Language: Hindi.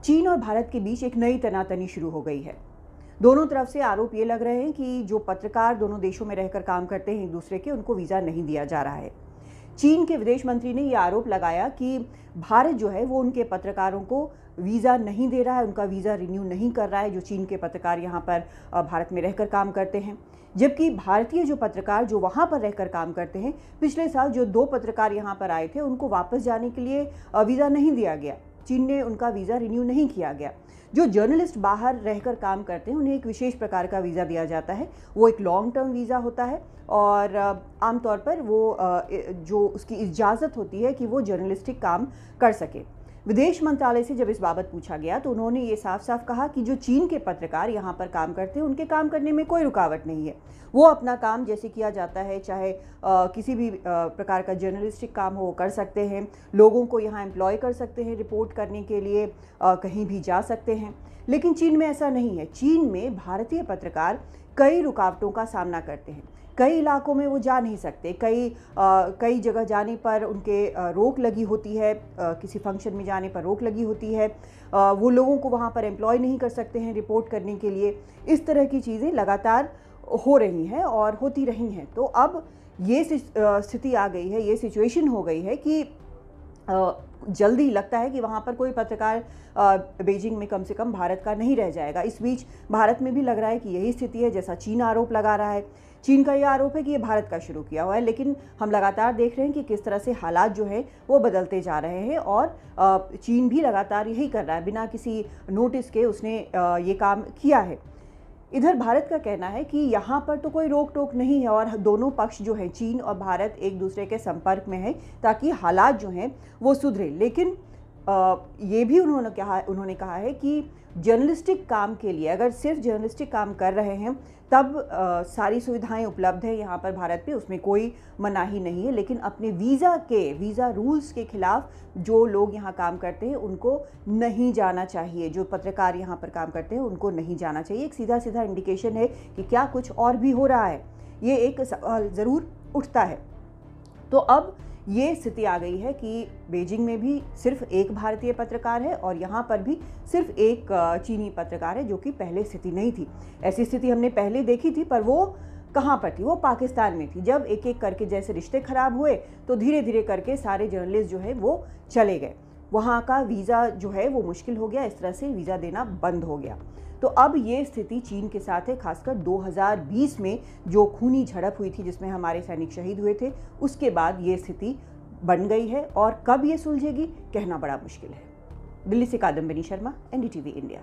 चीन और भारत के बीच एक नई तनातनी शुरू हो गई है। दोनों तरफ से आरोप ये लग रहे हैं कि जो पत्रकार दोनों देशों में रहकर काम करते हैं एक दूसरे के, उनको वीज़ा नहीं दिया जा रहा है। चीन के विदेश मंत्री ने यह आरोप लगाया कि भारत जो है वो उनके पत्रकारों को वीज़ा नहीं दे रहा है, उनका वीज़ा रिन्यू नहीं कर रहा है, जो चीन के पत्रकार यहाँ पर भारत में रहकर काम करते हैं। जबकि भारतीय जो पत्रकार जो वहाँ पर रहकर काम करते हैं, पिछले साल जो 2 पत्रकार यहाँ पर आए थे, उनको वापस जाने के लिए वीज़ा नहीं दिया गया। चीन ने उनका वीज़ा रिन्यू नहीं किया गया। जो जर्नलिस्ट बाहर रहकर काम करते हैं, उन्हें एक विशेष प्रकार का वीज़ा दिया जाता है। वो एक लॉन्ग टर्म वीज़ा होता है और आमतौर पर वो जो उसकी इजाज़त होती है कि वो जर्नलिस्टिक काम कर सके। विदेश मंत्रालय से जब इस बाबत पूछा गया तो उन्होंने ये साफ साफ कहा कि जो चीन के पत्रकार यहाँ पर काम करते हैं, उनके काम करने में कोई रुकावट नहीं है। वो अपना काम जैसे किया जाता है, चाहे किसी भी प्रकार का जर्नलिस्टिक काम हो, वो कर सकते हैं। लोगों को यहाँ एम्प्लॉय कर सकते हैं, रिपोर्ट करने के लिए कहीं भी जा सकते हैं। लेकिन चीन में ऐसा नहीं है। चीन में भारतीय पत्रकार कई रुकावटों का सामना करते हैं। कई इलाकों में वो जा नहीं सकते। कई जगह जाने पर उनके रोक लगी होती है, किसी फंक्शन में जाने पर रोक लगी होती है। वो लोगों को वहाँ पर एम्प्लॉय नहीं कर सकते हैं रिपोर्ट करने के लिए। इस तरह की चीज़ें लगातार हो रही हैं और होती रही हैं। तो अब ये स्थिति आ गई है, ये सिचुएशन हो गई है कि जल्दी लगता है कि वहाँ पर कोई पत्रकार बीजिंग में कम से कम भारत का नहीं रह जाएगा। इस बीच भारत में भी लग रहा है कि यही स्थिति है, जैसा चीन आरोप लगा रहा है। चीन का यह आरोप है कि ये भारत का शुरू किया हुआ है, लेकिन हम लगातार देख रहे हैं कि किस तरह से हालात जो हैं वो बदलते जा रहे हैं और चीन भी लगातार यही कर रहा है, बिना किसी नोटिस के उसने ये काम किया है। इधर भारत का कहना है कि यहाँ पर तो कोई रोक टोक नहीं है और दोनों पक्ष जो हैं, चीन और भारत, एक दूसरे के संपर्क में है ताकि हालात जो हैं वो सुधरे। लेकिन ये भी उन्होंने कहा है कि जर्नलिस्टिक काम के लिए, अगर सिर्फ जर्नलिस्टिक काम कर रहे हैं तब सारी सुविधाएं उपलब्ध है यहाँ पर भारत पे, उसमें कोई मनाही नहीं है। लेकिन अपने वीज़ा रूल्स के खिलाफ जो लोग यहाँ काम करते हैं उनको नहीं जाना चाहिए। जो पत्रकार यहाँ पर काम करते हैं उनको नहीं जाना चाहिए। एक सीधा सीधा इंडिकेशन है कि क्या कुछ और भी हो रहा है। ये एक सवाल ज़रूर उठता है। तो अब ये स्थिति आ गई है कि बीजिंग में भी सिर्फ एक भारतीय पत्रकार है और यहाँ पर भी सिर्फ एक चीनी पत्रकार है, जो कि पहले स्थिति नहीं थी। ऐसी स्थिति हमने पहले देखी थी, पर वो कहाँ पर थी? वो पाकिस्तान में थी। जब एक एक करके जैसे रिश्ते खराब हुए तो धीरे धीरे करके सारे जर्नलिस्ट जो है वो चले गए। वहाँ का वीज़ा जो है वो मुश्किल हो गया, इस तरह से वीज़ा देना बंद हो गया। तो अब ये स्थिति चीन के साथ है, खासकर 2020 में जो खूनी झड़प हुई थी जिसमें हमारे सैनिक शहीद हुए थे, उसके बाद ये स्थिति बन गई है और कब ये सुलझेगी कहना बड़ा मुश्किल है। दिल्ली से कादम्बिनी शर्मा, NDTV इंडिया।